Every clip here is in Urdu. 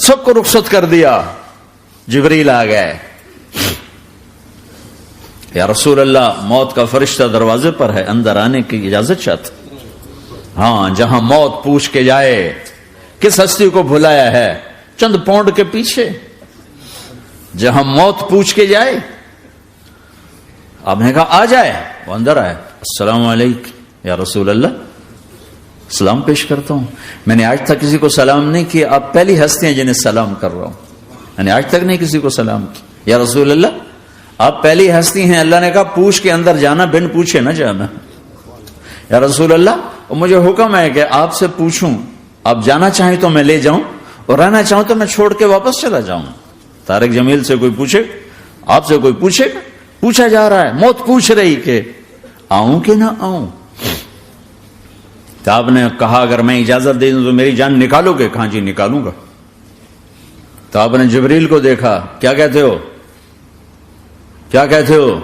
سب کو رخصت کر دیا. جبریل آ گئے. یا رسول اللہ موت کا فرشتہ دروازے پر ہے, اندر آنے کی اجازت چاہتا. ہاں, جہاں موت پوچھ کے جائے کس ہستی کو بھلایا ہے, چند پونڈ کے پیچھے جہاں موت پوچھ کے جائے. آپ نے کہا آ جائے, وہ اندر آئے. السلام علیکم یا رسول اللہ, سلام پیش کرتا ہوں. میں نے آج تک کسی کو سلام نہیں کیا, آپ پہلی ہستی ہیں جنہیں سلام کر رہا ہوں. میں نے آج تک نہیں کسی کو سلام کیا. یا رسول اللہ آپ پہلی ہستی ہیں. اللہ نے کہا پوچھ کے اندر جانا, بن پوچھے نہ جانا. یا رسول اللہ مجھے حکم ہے کہ آپ سے پوچھوں, آپ جانا چاہیں تو میں لے جاؤں, اور رہنا چاہوں تو میں چھوڑ کے واپس چلا جاؤں. طارق جمیل سے کوئی پوچھے, آپ سے کوئی پوچھے گا؟ پوچھا جا رہا ہے, موت پوچھ رہی کہ آؤں کہ نہ آؤں. تو آپ نے کہا اگر میں اجازت دے دوں تو میری جان نکالو گے؟ کہاں جی نکالوں گا. تو آپ نے جبریل کو دیکھا, کیا کہتے ہو, کیا کہتے ہو؟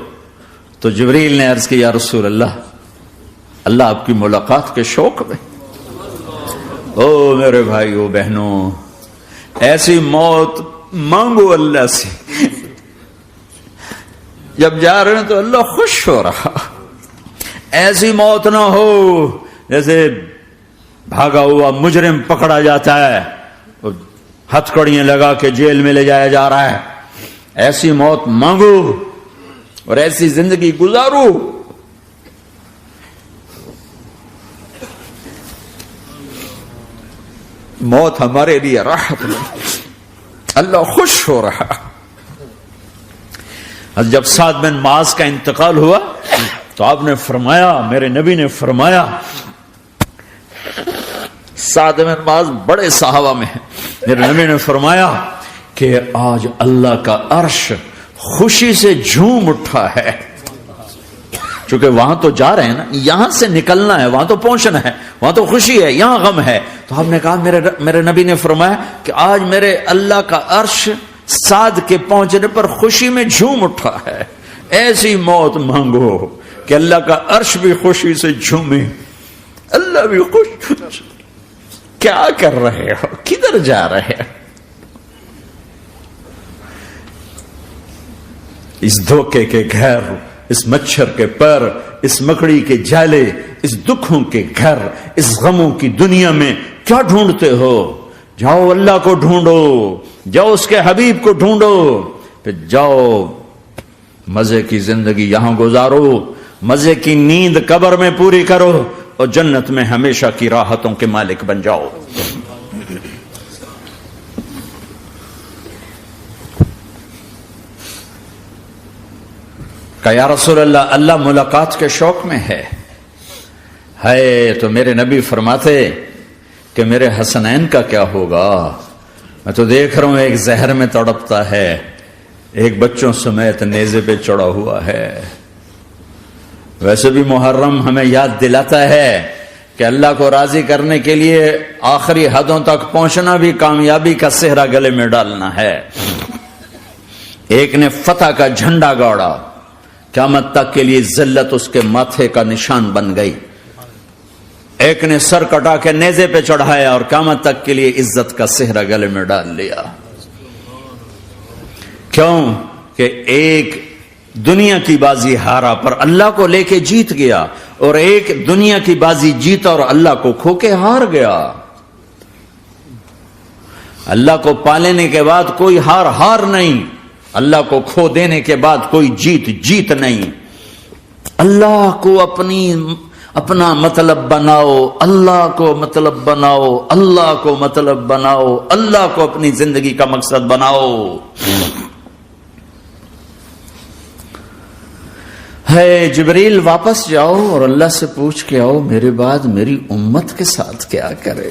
تو جبریل نے عرض کی یا رسول اللہ, اللہ آپ کی ملاقات کے شوق میں. او میرے بھائیو بہنوں, ایسی موت مانگو اللہ سے. جب جا رہے ہیں تو اللہ خوش ہو رہا. ایسی موت نہ ہو جیسے بھاگا ہوا مجرم پکڑا جاتا ہے, ہتھکڑیاں لگا کے جیل میں لے جایا جا رہا ہے. ایسی موت مانگو اور ایسی زندگی گزارو. موت ہمارے لیے راحت نہیں, اللہ خوش ہو رہا. جب سعد بن معاذ کا انتقال ہوا تو آپ نے فرمایا, میرے نبی نے فرمایا, سعد بن معاذ بڑے صحابہ میں ہیں, میرے نبی نے فرمایا کہ آج اللہ کا عرش خوشی سے جھوم اٹھا ہے. چونکہ وہاں تو جا رہے ہیں نا, یہاں سے نکلنا ہے, وہاں تو پہنچنا ہے, وہاں تو خوشی ہے, یہاں غم ہے. تو آپ نے کہا, میرے نبی نے فرمایا کہ آج میرے اللہ کا عرش سعد کے پہنچنے پر خوشی میں جھوم اٹھا ہے. ایسی موت مانگو کہ اللہ کا عرش بھی خوشی سے جھومے, اللہ بھی خوش. کیا کر رہے ہو, کدھر جا رہے ہو؟ اس دھوکے کے گھر, اس مچھر کے پر, اس مکڑی کے جالے, اس دکھوں کے گھر, اس غموں کی دنیا میں کیا ڈھونڈتے ہو؟ جاؤ اللہ کو ڈھونڈو, جاؤ اس کے حبیب کو ڈھونڈو, پھر جاؤ مزے کی زندگی یہاں گزارو, مزے کی نیند قبر میں پوری کرو, اور جنت میں ہمیشہ کی راحتوں کے مالک بن جاؤ. کہ یا رسول اللہ, اللہ ملاقات کے شوق میں ہے. تو میرے نبی فرماتے کہ میرے حسنین کا کیا ہوگا؟ میں تو دیکھ رہا ہوں ایک زہر میں تڑپتا ہے, ایک بچوں سمیت نیزے پہ چڑھا ہوا ہے. ویسے بھی محرم ہمیں یاد دلاتا ہے کہ اللہ کو راضی کرنے کے لیے آخری حدوں تک پہنچنا بھی کامیابی کا صحرا گلے میں ڈالنا ہے. ایک نے فتح کا جھنڈا گاڑا, قیامت تک کے لیے ذلت اس کے ماتھے کا نشان بن گئی. ایک نے سر کٹا کے نیزے پہ چڑھایا اور قیامت تک کے لیے عزت کا صحرا گلے میں ڈال لیا. کیوں کہ ایک دنیا کی بازی ہارا پر اللہ کو لے کے جیت گیا, اور ایک دنیا کی بازی جیتا اور اللہ کو کھو کے ہار گیا. اللہ کو پالینے کے بعد کوئی ہار نہیں, اللہ کو کھو دینے کے بعد کوئی جیت نہیں. اللہ کو اپنا مطلب بناؤ, اللہ کو مطلب بناؤ, اللہ کو مطلب بناؤ, اللہ کو اپنی زندگی کا مقصد بناؤ. ہے جبریل واپس جاؤ اور اللہ سے پوچھ کے آؤ میرے بعد میری امت کے ساتھ کیا کرے.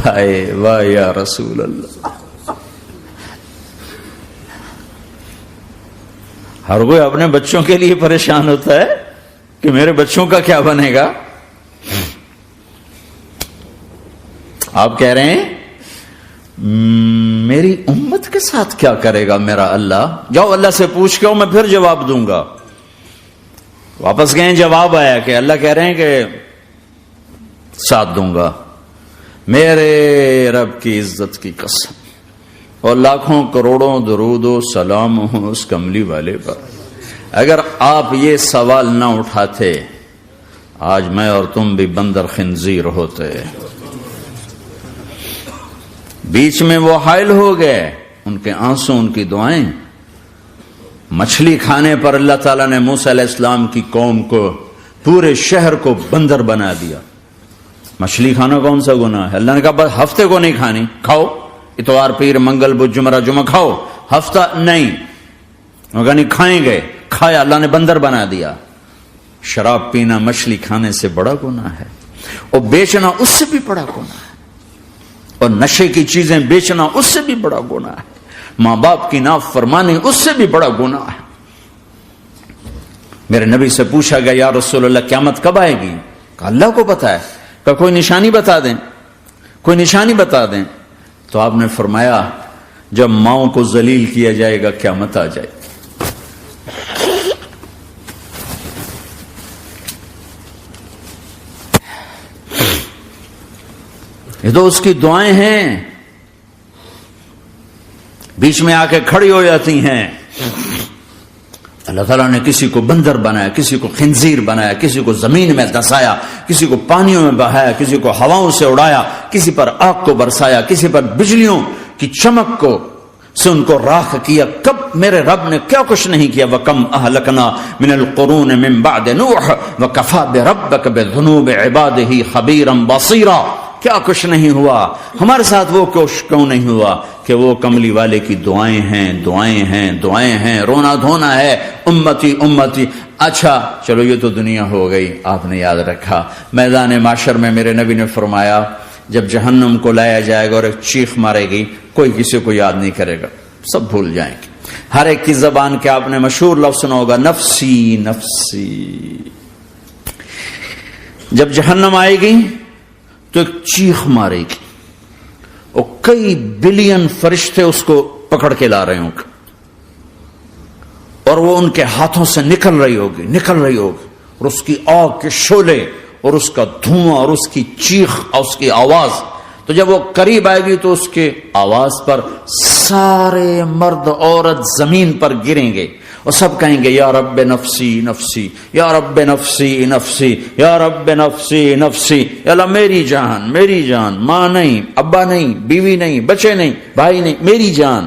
ہائے واہ یا رسول اللہ. ہر کوئی اپنے بچوں کے لیے پریشان ہوتا ہے کہ میرے بچوں کا کیا بنے گا. آپ کہہ رہے ہیں میری امت کے ساتھ کیا کرے گا میرا اللہ. جاؤ اللہ سے پوچھ کے آؤ, میں پھر جواب دوں گا. واپس گئے, جواب آیا کہ اللہ کہہ رہے ہیں کہ ساتھ دوں گا. میرے رب کی عزت کی قسم, اور لاکھوں کروڑوں درود و سلام ہوں اس کملی والے پر. اگر آپ یہ سوال نہ اٹھاتے آج میں اور تم بھی بندر خنزیر ہوتے. بیچ میں وہ حائل ہو گئے، ان کے آنسو، ان کی دعائیں. مچھلی کھانے پر اللہ تعالیٰ نے موسیٰ علیہ السلام کی قوم کو، پورے شہر کو بندر بنا دیا. مچھلی کھانا کون سا گناہ ہے؟ اللہ نے کہا بس ہفتے کو نہیں کھانی، کھاؤ اتوار پیر منگل بدھ جمعہ جمعہ کھاؤ، ہفتہ نہیں. مگر نہیں کھائیں گے، کھایا، اللہ نے بندر بنا دیا. شراب پینا مچھلی کھانے سے بڑا گناہ ہے، اور بیچنا اس سے بھی بڑا گناہ ہے، اور نشے کی چیزیں بیچنا اس سے بھی بڑا گناہ ہے، ماں باپ کی نافرمانی اس سے بھی بڑا گناہ ہے. میرے نبی سے پوچھا گیا یا رسول اللہ قیامت کب آئے گی؟ کہا اللہ کو پتا ہے. کہا کوئی نشانی بتا دیں، کوئی نشانی بتا دیں. تو آپ نے فرمایا جب ماؤں کو ذلیل کیا جائے گا قیامت آ جائے گی. یہ تو اس کی دعائیں ہیں، بیچ میں آ کے کھڑی ہو جاتی ہیں. اللہ تعالیٰ نے کسی کو بندر بنایا، کسی کو خنزیر بنایا، کسی کو زمین میں دھسایا، کسی کو پانیوں میں بہایا، کسی کو ہواؤں سے اڑایا، کسی پر آگ کو برسایا، کسی پر بجلیوں کی چمک کو سے ان کو راکھ کیا. کب میرے رب نے کیا کچھ نہیں کیا. وَكَمْ أَهْلَكْنَا مِنَ الْقُرُونِ مِنْ بَعْدِ نُوحٍ وَكَفَى بِرَبِّكَ بِذُنُوبِ عِبَادِهِ خَبِيرًا بَصِيرًا. کیا کچھ نہیں ہوا ہمارے ساتھ، وہ کیوں نہیں ہوا کہ وہ کملی والے کی دعائیں ہیں، دعائیں ہیں، دعائیں ہیں، رونا دھونا ہے امتی امتی. اچھا چلو یہ تو دنیا ہو گئی، آپ نے یاد رکھا میدان معاشر میں میرے نبی نے فرمایا جب جہنم کو لایا جائے گا اور ایک چیخ مارے گی، کوئی کسی کو یاد نہیں کرے گا، سب بھول جائیں گے. ہر ایک کی زبان کے آپ نے مشہور لفظ سنا ہوگا نفسی نفسی. جب جہنم آئے گی تو ایک چیخ مارے گی اور کئی بلین فرشتے اس کو پکڑ کے لا رہے ہوں گے، اور وہ ان کے ہاتھوں سے نکل رہی ہوگی اور اس کی آگ کے شعلے اور اس کا دھواں اور اس کی چیخ اور اس کی آواز. تو جب وہ قریب آئے گی تو اس کے آواز پر سارے مرد عورت زمین پر گریں گے اور سب کہیں گے یا رب نفسی نفسی، یا رب نفسی نفسی، یا رب نفسی نفسی. یا اللہ میری جان، میری جان، ماں نہیں، ابا نہیں، بیوی نہیں، بچے نہیں، بھائی نہیں، میری جان.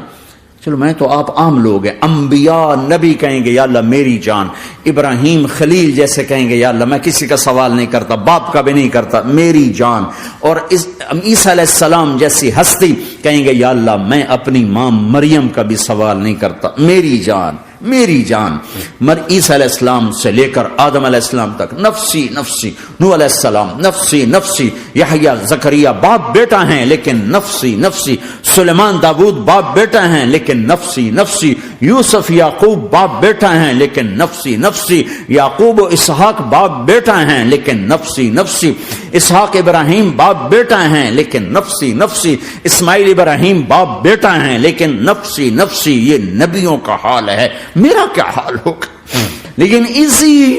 چلو میں تو آپ عام لوگ ہیں، انبیاء نبی کہیں گے یا اللہ میری جان. ابراہیم خلیل جیسے کہیں گے یا اللہ میں کسی کا سوال نہیں کرتا، باپ کا بھی نہیں کرتا، میری جان. اور عیسیٰ علیہ السلام جیسی ہستی کہیں گے یا اللہ میں اپنی ماں مریم کا بھی سوال نہیں کرتا، میری جان، میری جان. عیسیٰ علیہ السلام سے لے کر آدم علیہ السلام تک نفسی نفسی. نوح علیہ السلام نفسی نفسی. یحییٰ زکریہ باپ بیٹا ہیں لیکن نفسی نفسی. سلیمان داؤد باپ بیٹا ہیں لیکن نفسی نفسی. یوسف یعقوب باپ بیٹا ہیں لیکن نفسی نفسی. یعقوب و اسحاق باپ بیٹا ہیں لیکن نفسی نفسی. اسحاق ابراہیم باپ بیٹا ہیں لیکن نفسی نفسی. اسماعیل ابراہیم باپ بیٹا ہیں لیکن نفسی نفسی. یہ نبیوں کا حال ہے، میرا کیا حال ہوگا؟ لیکن اسی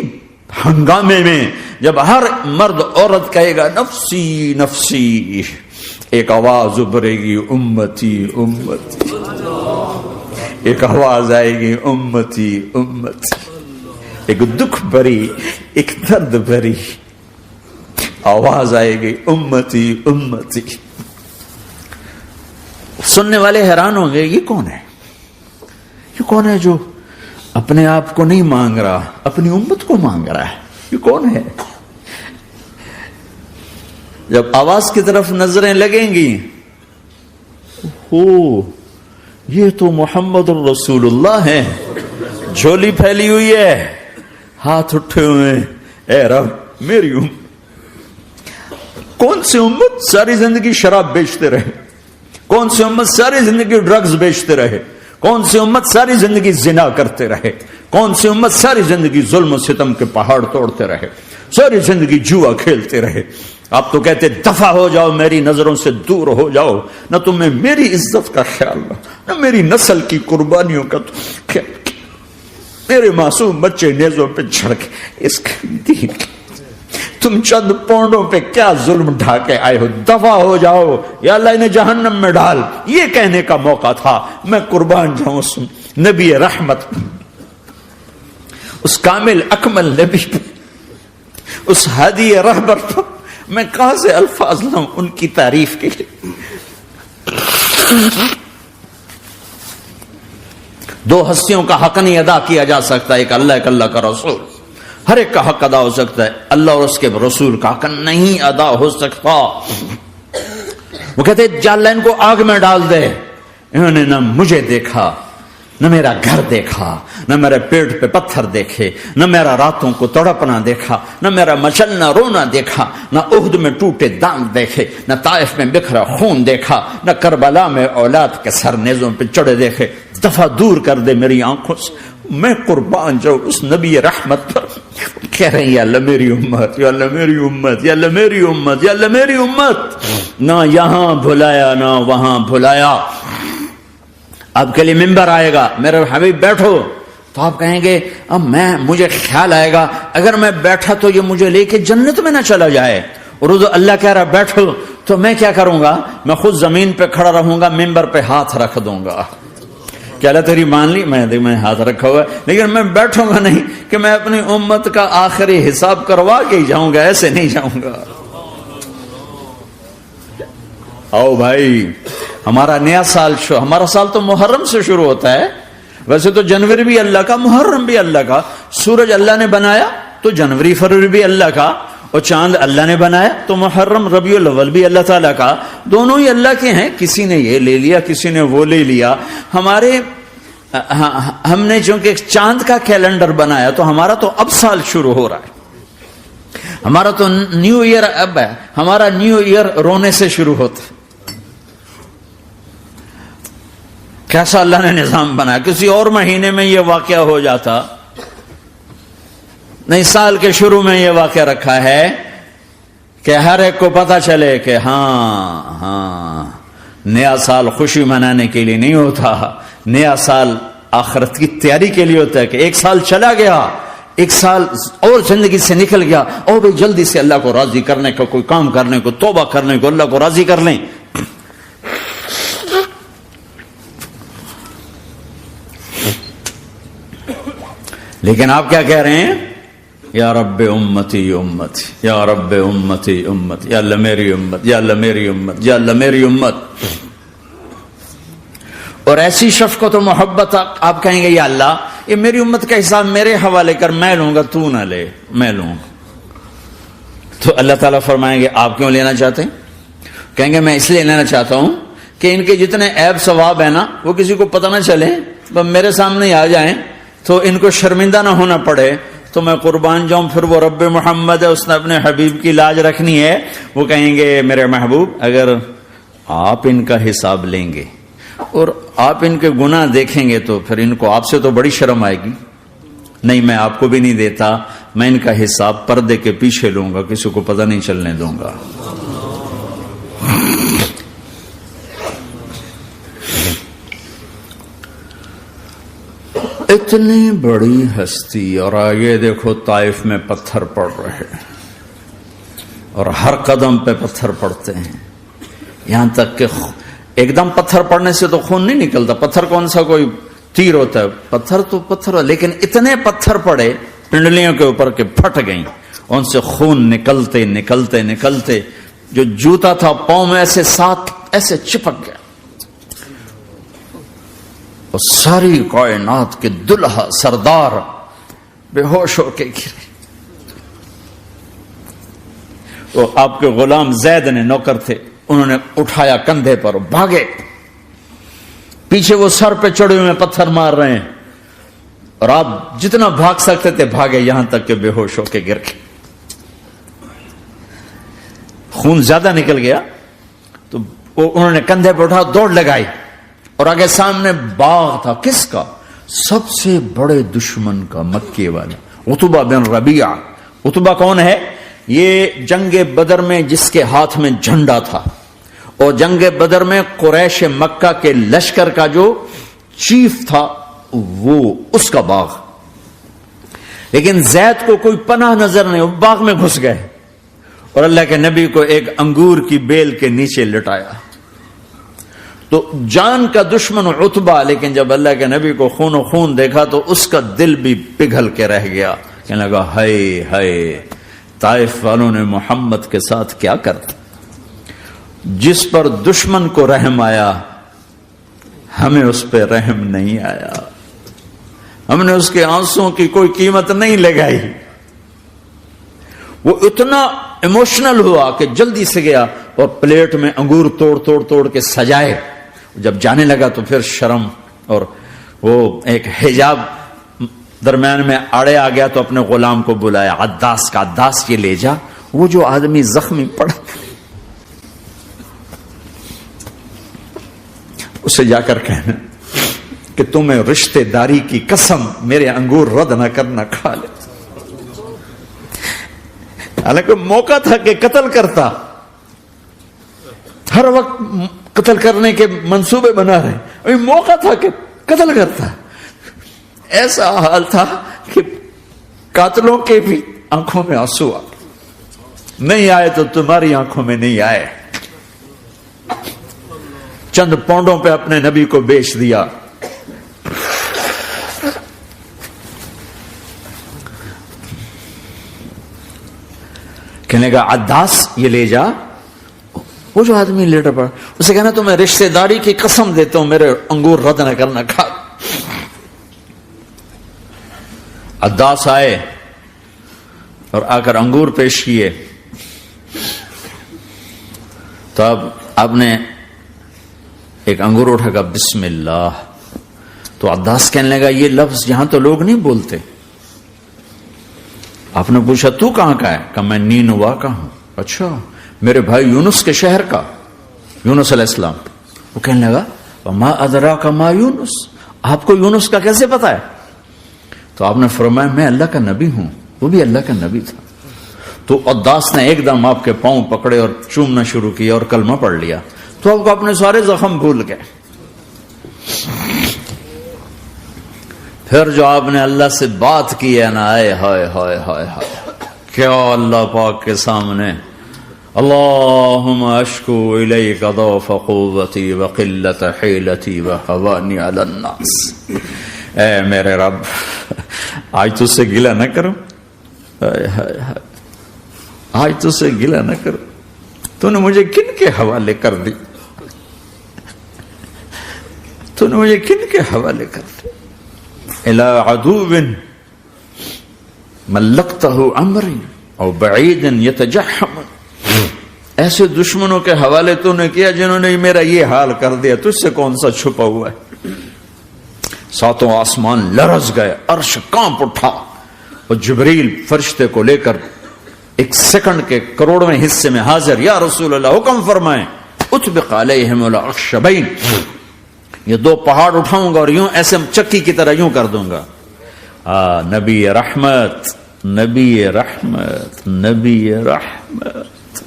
ہنگامے میں جب ہر مرد عورت کہے گا نفسی نفسی، ایک آواز ابھرے گی امتی امتی. ایک آواز آئے گی امتی امتی. ایک دکھ بھری، ایک درد بھری آواز آئے گی امتی امتی. سننے والے حیران ہوں گے یہ کون ہے، یہ کون ہے جو اپنے آپ کو نہیں مانگ رہا، اپنی امت کو مانگ رہا ہے، یہ کون ہے؟ جب آواز کی طرف نظریں لگیں گی، یہ تو محمد الرسول اللہ ہے، جھولی پھیلی ہوئی ہے، ہاتھ اٹھے ہوئے، اے رب میری امت. کون سی امت ساری زندگی شراب بیچتے رہے؟ کون سی امت ساری زندگی ڈرگز بیچتے رہے؟ کون سی امت ساری زندگی زنا کرتے رہے؟ کون سی امت ساری زندگی ظلم و ستم کے پہاڑ توڑتے رہے؟ ساری زندگی جوا کھیلتے رہے؟ آپ تو کہتے دفع ہو جاؤ، میری نظروں سے دور ہو جاؤ، نہ تمہیں میری عزت کا خیال نہ میری نسل کی قربانیوں کا تو خیال. میرے معصوم بچے نیزوں پہ چڑھ کے اس دین تم چند پونڈوں پہ کیا ظلم ڈھا کے آئے ہو، دفع ہو جاؤ یا اللہ انہیں جہنم میں ڈال. یہ کہنے کا موقع تھا. میں قربان جاؤں اس نبی رحمت، اس کامل اکمل نبی پہ، اس ہادی رہبر پر میں کہاں سے الفاظ لاؤں ان کی تعریف کے لیے. دو ہستیوں کا حق نہیں ادا کیا جا سکتا، ایک اللہ، ایک اللہ کا رسول. ہر ایک کا حق ادا ہو سکتا ہے، اللہ اور اس کے رسول کا حق نہیں ادا ہو سکتا. وہ کہتے جا اللہ ان کو آگ میں ڈال دے. انہوں نے نہ مجھے دیکھا، نہ میرا گھر دیکھا، نہ میرے پیٹ پہ پتھر دیکھے، نہ میرا راتوں کو تڑپنا دیکھا، نہ میرا مچلنا رونا دیکھا، نہ احد میں ٹوٹے دانت دیکھے، نہ طائف میں بکھرا خون دیکھا، نہ کربلا میں اولاد کے سر نیزوں پہ چڑھے دیکھے. دفعہ دور کر دے میری آنکھوں سے. میں قربان جاؤں اس نبی رحمت پر. کہہ رہے ہیں یا اللہ میری امت، یا اللہ میری امت، یا اللہ میری امت، یا اللہ میری امت. نہ یہاں بھلایا نہ وہاں بھلایا. آپ کے لیے ممبر آئے گا، میرے حبیب بیٹھو، تو آپ کہیں گے اب مجھے خیال آئے گا اگر میں بیٹھا تو یہ مجھے لے کے جنت میں نہ چلا جائے. اور اللہ کہہ رہا بیٹھو تو میں کیا کروں گا؟ میں خود زمین پہ کھڑا رہوں گا، ممبر پہ ہاتھ رکھ دوں گا. کہ اللہ تیری مان لی، میں ہاتھ رکھا ہوا ہے، لیکن میں بیٹھوں گا نہیں کہ میں اپنی امت کا آخری حساب کروا کے ہی جاؤں گا، ایسے نہیں جاؤں گا. آؤ بھائی، ہمارا نیا سال ہمارا سال تو محرم سے شروع ہوتا ہے. ویسے تو جنوری بھی اللہ کا، محرم بھی اللہ کا. سورج اللہ نے بنایا تو جنوری فروری بھی اللہ کا، اور چاند اللہ نے بنایا تو محرم ربیع الاول بھی اللہ تعالیٰ کا. دونوں ہی اللہ کے ہیں. کسی نے یہ لے لیا، کسی نے وہ لے لیا. ہم نے چونکہ چاند کا کیلنڈر بنایا تو ہمارا تو اب سال شروع ہو رہا ہے. ہمارا تو نیو ایئر اب ہے. ہمارا نیو ایئر رونے سے شروع ہوتا ہے. کیسا اللہ نے نظام بنایا. کسی اور مہینے میں یہ واقعہ ہو جاتا. نہیں، سال کے شروع میں یہ واقعہ رکھا ہے کہ ہر ایک کو پتا چلے کہ ہاں نیا سال خوشی منانے کے لیے نہیں ہوتا. نیا سال آخرت کی تیاری کے لیے ہوتا ہے. کہ ایک سال چلا گیا، ایک سال اور زندگی سے نکل گیا، اور بھائی جلدی سے اللہ کو راضی کرنے کا کوئی کام کرنے کو، توبہ کرنے کو، اللہ کو راضی کر لیں. لیکن آپ کیا کہہ رہے ہیں؟ یا رب امتی امتی، یا رب امتی امت، یا اللہ میری امت، یا اللہ میری امت، یا اللہ میری امت. اور ایسی شفقت و محبت آپ کہیں گے یا اللہ یہ میری امت کا حساب میرے حوالے کر، میں لوں گا، تو نہ لے، میں لوں. تو اللہ تعالیٰ فرمائیں گے آپ کیوں لینا چاہتے ہیں؟ کہیں گے میں اس لیے لینا چاہتا ہوں کہ ان کے جتنے عیب ثواب ہیں نا وہ کسی کو پتہ نہ چلے، بس میرے سامنے آ جائیں تو ان کو شرمندہ نہ ہونا پڑے. تو میں قربان جاؤں. پھر وہ رب محمد ہے، اس نے اپنے حبیب کی لاج رکھنی ہے. وہ کہیں گے میرے محبوب اگر آپ ان کا حساب لیں گے اور آپ ان کے گناہ دیکھیں گے تو پھر ان کو آپ سے تو بڑی شرم آئے گی. نہیں، میں آپ کو بھی نہیں دیتا، میں ان کا حساب پردے کے پیچھے لوں گا، کسی کو پتہ نہیں چلنے دوں گا. اتنی بڑی ہستی، اور آگے دیکھو طائف میں پتھر پڑ رہے ہیں اور ہر قدم پہ پتھر پڑتے ہیں. یہاں تک کہ ایک دم پتھر پڑنے سے تو خون نہیں نکلتا. پتھر کون سا کوئی تیر ہوتا ہے؟ پتھر تو پتھر. لیکن اتنے پتھر پڑے پنڈلیوں کے اوپر کے پھٹ گئیں، ان سے خون نکلتے نکلتے نکلتے جو جوتا تھا پاؤں میں ایسے ساتھ ایسے چپک گیا. اور ساری کائنات کے دلہا سردار بے ہوش ہو کے گرے. تو آپ کے غلام زید نے، نوکر تھے، انہوں نے اٹھایا کندھے پر، بھاگے. پیچھے وہ سر پہ چڑھے ہوئے پتھر مار رہے ہیں، اور آپ جتنا بھاگ سکتے تھے بھاگے، یہاں تک کہ بے ہوش ہو کے گر گئے. خون زیادہ نکل گیا تو انہوں نے کندھے پہ اٹھا، دوڑ لگائی، اور آگے سامنے باغ تھا. کس کا؟ سب سے بڑے دشمن کا، مکے والے عتبہ بن ربیعہ. عتبہ کون ہے؟ یہ جنگ بدر میں جس کے ہاتھ میں جھنڈا تھا، اور جنگ بدر میں قریش مکہ کے لشکر کا جو چیف تھا، وہ اس کا باغ. لیکن زید کو کوئی پناہ نظر نہیں، وہ باغ میں گھس گئے. اور اللہ کے نبی کو ایک انگور کی بیل کے نیچے لٹایا. تو جان کا دشمن عتبہ، لیکن جب اللہ کے نبی کو خون و خون دیکھا تو اس کا دل بھی پگھل کے رہ گیا. کہنے لگا ہائے ہائے، طائف والوں نے محمد کے ساتھ کیا کرتا. جس پر دشمن کو رحم آیا ہمیں اس پہ رحم نہیں آیا. ہم نے اس کے آنسوں کی کوئی قیمت نہیں لگائی. وہ اتنا ایموشنل ہوا کہ جلدی سے گیا اور پلیٹ میں انگور توڑ کے سجائے. جب جانے لگا تو پھر شرم اور وہ ایک حجاب درمیان میں آڑے آ گیا تو اپنے غلام کو بلایا، عداس کا، عداس یہ لے جا وہ جو آدمی زخمی پڑا اسے جا کر کہنا کہ تمہیں رشتے داری کی قسم میرے انگور رد نہ کرنا، کھا لے. حالانکہ موقع تھا کہ قتل کرتا، ہر وقت قتل کرنے کے منصوبے بنا رہے، ابھی موقع تھا کہ قتل کرتا. ایسا حال تھا کہ قاتلوں کے بھی آنکھوں میں آنسو نہیں آئے تو تمہاری آنکھوں میں نہیں آئے. چند پونڈوں پہ اپنے نبی کو بیچ دیا. کہنے کا عداس یہ لے جا. وہ جو آدمی لیٹر پڑا اسے کہنا تو میں رشتہ داری کی قسم دیتا ہوں میرے انگور رد نہ کرنا، کھا. عداس آئے اور آ کر انگور پیش کیے. تو اب آپ نے ایک انگور اٹھا کر بسم اللہ. تو عداس کہنے لگا یہ لفظ یہاں تو لوگ نہیں بولتے. آپ نے پوچھا تو کہاں کا ہے؟ کہ میں نینوا کا ہوں. اچھا، میرے بھائی یونس کے شہر کا، یونس علیہ السلام. وہ کہنے لگا وما ادراک ما یونس، آپ کو یونس کا کیسے پتا ہے؟ تو آپ نے فرمایا میں اللہ کا نبی ہوں، وہ بھی اللہ کا نبی تھا. تو عداس نے ایک دم آپ کے پاؤں پکڑے اور چومنا شروع کیا اور کلمہ پڑھ لیا. تو آپ کو اپنے سارے زخم بھول گئے. پھر جو آپ نے اللہ سے بات کی ہے نا، آئے ہائے ہائے ہائے ہائے، کیا اللہ پاک کے سامنے اللہم اشکو الیک ضعف قوتی وقلت حیلتی وحوانی علی الناس. اے میرے رب آج تجھ سے گلہ نہ کروں، آج تجھ سے گلہ نہ کروں، تو نے مجھے کن کے حوالے کر دی، تو نے مجھے کن کے حوالے کر دی. الی عدو ملکتہ امری او بعید یتجحم، ایسے دشمنوں کے حوالے تو نے کیا جنہوں نے میرا یہ حال کر دیا، تجھ سے کون سا چھپا ہوا ہے. ساتوں آسمان لرز گئے، عرش کانپ اٹھا اور جبریل فرشتے کو لے کر ایک سیکنڈ کے کروڑویں حصے میں حاضر. یا رسول اللہ حکم فرمائیں اطبق علیہم الاخشبین، یہ دو پہاڑ اٹھاؤں گا اور یوں ایسے چکی کی طرح یوں کر دوں گا. نبی رحمت، نبی رحمت، نبی رحمت.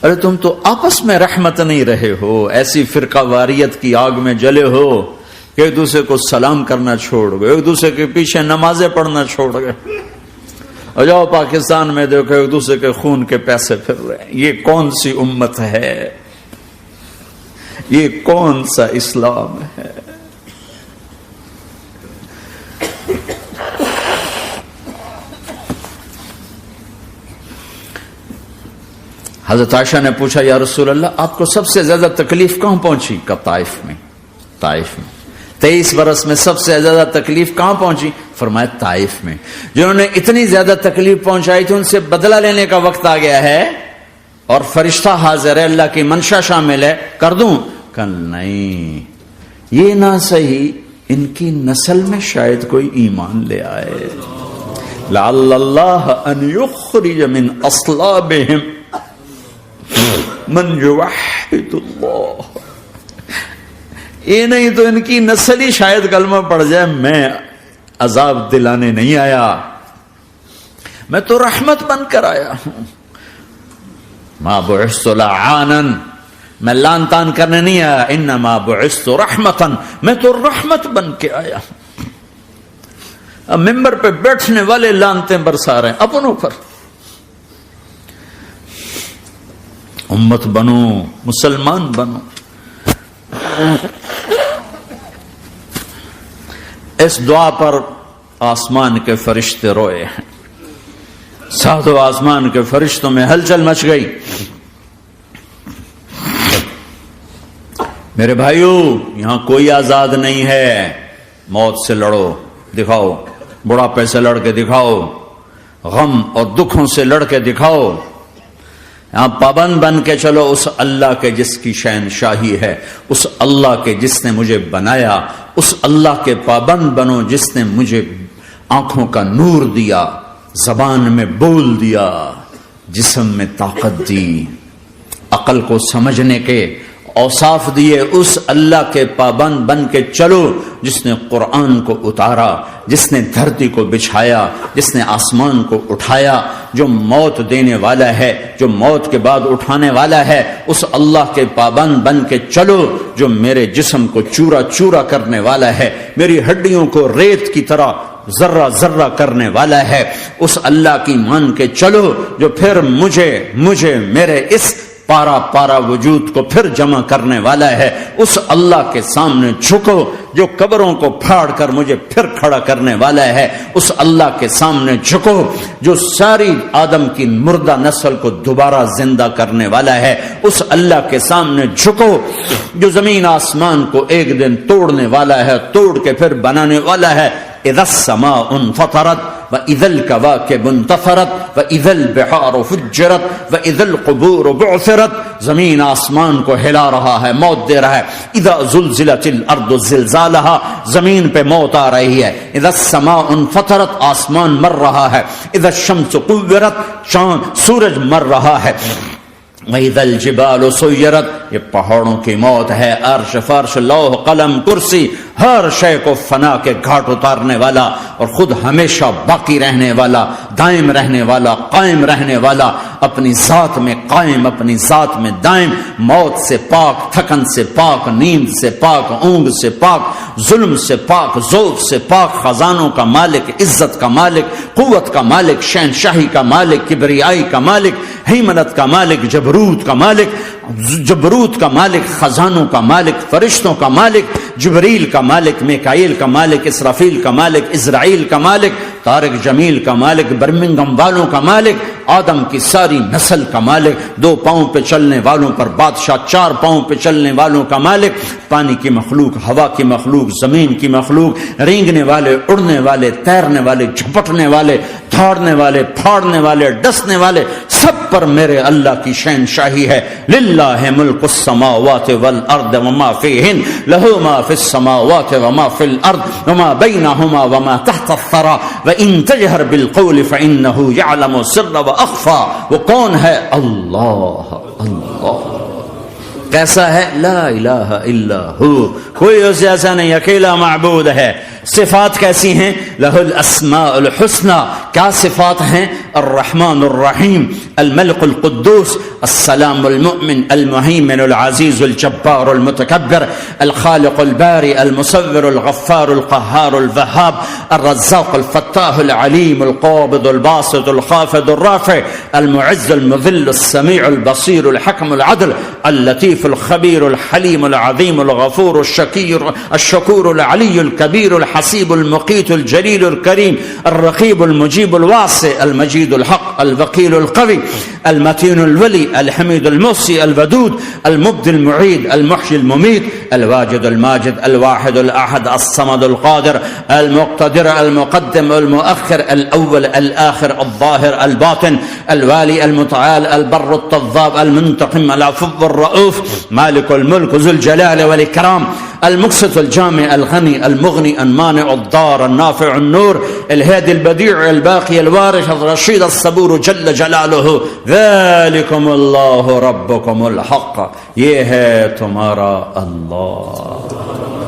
ارے تم تو آپس میں رحمت نہیں رہے ہو، ایسی فرقہ واریت کی آگ میں جلے ہو کہ ایک دوسرے کو سلام کرنا چھوڑ گئے، ایک دوسرے کے پیچھے نمازیں پڑھنا چھوڑ گئے. اور جاؤ پاکستان میں دیکھو ایک دوسرے کے خون کے پیسے پھر رہے ہیں. یہ کون سی امت ہے؟ یہ کون سا اسلام ہے؟ حضرت عائشہ نے پوچھا یا رسول اللہ آپ کو سب سے زیادہ تکلیف کہاں پہنچی؟ کہ طائف میں. طائف میں 23 برس میں سب سے زیادہ تکلیف کہاں پہنچی؟ فرمایا طائف میں. جنہوں نے اتنی زیادہ تکلیف پہنچائی تھی ان سے بدلہ لینے کا وقت آ گیا ہے اور فرشتہ حاضر ہے، اللہ کی منشا شامل ہے، کر دوں؟ کہ نہیں، یہ نہ صحیح، ان کی نسل میں شاید کوئی ایمان لے آئے. لعل اللہ ان یخرج من اصلابہم من یوحد اللہ. یہ نہیں تو ان کی نسل ہی شاید کلمہ پڑ جائے. میں عذاب دلانے نہیں آیا، میں تو رحمت بن کر آیا ہوں. ما بعثت لعانا، میں لان تان کرنے نہیں آیا. انما بعثت رحمتا، میں تو رحمت بن کے آیا ہوں. اب ممبر پہ بیٹھنے والے لانتیں برسا رہے ہیں اپنوں پر. امت بنو، مسلمان بنو. اس دعا پر آسمان کے فرشتے روئے ہیں. ساتوں آسمان کے فرشتوں میں ہلچل مچ گئی. میرے بھائیوں، یہاں کوئی آزاد نہیں ہے. موت سے لڑو، دکھاؤ. بڑھاپے سے لڑ کے دکھاؤ. غم اور دکھوں سے لڑ کے دکھاؤ. یہاں پابند بن کے چلو اس اللہ کے جس کی شہنشاہی ہے، اس اللہ کے جس نے مجھے بنایا. اس اللہ کے پابند بنو جس نے مجھے آنکھوں کا نور دیا، زبان میں بول دیا، جسم میں طاقت دی، عقل کو سمجھنے کے اوصاف دیے. اس اللہ کے پابند بن کے چلو جس نے قرآن کو اتارا، جس نے دھرتی کو بچھایا، جس نے آسمان کو اٹھایا، جو موت دینے والا ہے، جو موت کے بعد اٹھانے والا ہے. اس اللہ کے پابند بن کے چلو جو میرے جسم کو چورا چورا کرنے والا ہے، میری ہڈیوں کو ریت کی طرح ذرہ ذرہ کرنے والا ہے. اس اللہ کی مان کے چلو جو پھر مجھے میرے اس پارا پارا وجود کو پھر جمع کرنے والا ہے. اس اللہ کے سامنے جھکو جو قبروں کو پھاڑ کر مجھے پھر کھڑا کرنے والا ہے. اس اللہ کے سامنے جھکو جو ساری آدم کی مردہ نسل کو دوبارہ زندہ کرنے والا ہے. اس اللہ کے سامنے جھکو جو زمین آسمان کو ایک دن توڑنے والا ہے، توڑ کے پھر بنانے والا ہے. اذا السماء انفطرت واذا الكواكب انتثرت واذا البحار فجرت واذا القبور بعثرت. زمین آسمان کو ہلا رہا ہے، موت دے رہا ہے. اذا زلزلت الارض زلزالها، زمین پہ موت آ رہی ہے. اذا السماء انفطرت، آسمان مر رہا ہے. اذا الشمس قورت، چاند سورج مر رہا ہے. وَإِذَا الْجِبَالُ سُيِّرَتْ، یہ پہاڑوں کی موت ہے. عرش فرش لوح قلم کرسی ہر شے کو فنا کے گھاٹ اتارنے والا اور خود ہمیشہ باقی رہنے والا، دائم رہنے والا، قائم رہنے والا، اپنی ذات میں قائم، اپنی ذات میں دائم، موت سے پاک، تھکن سے پاک، نیند سے پاک، اونگ سے پاک، ظلم سے پاک، ذوق سے پاک، خزانوں کا مالک، عزت کا مالک، قوت کا مالک، شہنشاہی کا مالک، کبریائی کا مالک، ہیمنت کا مالک، جبروت کا مالک، جبروت کا مالک، خزانوں کا مالک، فرشتوں کا مالک، جبریل کا مالک، میکائیل کا مالک، اسرافیل کا مالک، اسرائیل کا مالک، طارق جمیل کا مالک، برمنگم والوں کا مالک، آدم کی ساری نسل کا مالک، 2 پاؤں پہ چلنے والوں پر بادشاہ، 4 پاؤں پہ چلنے والوں کا مالک، پانی کی مخلوق، ہوا کی مخلوق، زمین کی مخلوق، رینگنے والے، اڑنے والے، تیرنے والے، جھپٹنے والے، دھاڑنے والے، پھاڑنے والے، ڈسنے والے، سب پر میرے اللہ کی شہنشاہی ہے. للہ ملک السماوات والارض وما فیہن، لہ ما فی السماوات وما فی الارض وما بینہما وما تحت الثری وان تجہر بالقول فانہ یعلم السر واخفی. وہ کون ہے؟ اللہ. اللہ کیسا ہے؟ لا الہ الا ہو، کوئی اس جیسا نہیں، اکیلا معبود ہے. صفات کیسی ہیں؟ لہ الاسماء الحسنى. کیا صفات ہیں؟ الرحمن الرحیم، الملک القدوس، السلام المؤمن، المہیمن العزیز الجبار المتکبر، الخالق الباری المصور الغفار القہار الوہاب، الرزاق الفتاح العلیم القابض الباسط الخافض الرافع، المعز المذل السمیع البصیر الحکم العدل، اللطیف الخبیر الحلیم العظیم الغفور الشکور العلی الکبیر الحسیب المقیت الجلیل الکریم، الرقیب المجیب الواسع، المجید الحق، الوکیل القوی، المتین الولی، الحمید المحصی، الودود، المبدی المعید، المحیی الممیت، الواجد الماجد، الواحد الاحد، الصمد القادر، المقتدر، المقدم، المؤخر، الاول، الاخر، الظاهر، الباطن، الوالي، المتعال، البر التواب، المنتقم، العفو الرؤوف، مالك الملك، ذو الجلال والإكرام، المقسط الجامع، الغني، المغني، المانع، الضار، النافع، النور، الهادي، البديع، الباقي، الوارث، الرشيد، الصبور جل جلاله. ذلكم الله ربكم الحق، یہ ہے تمہارا اللہ.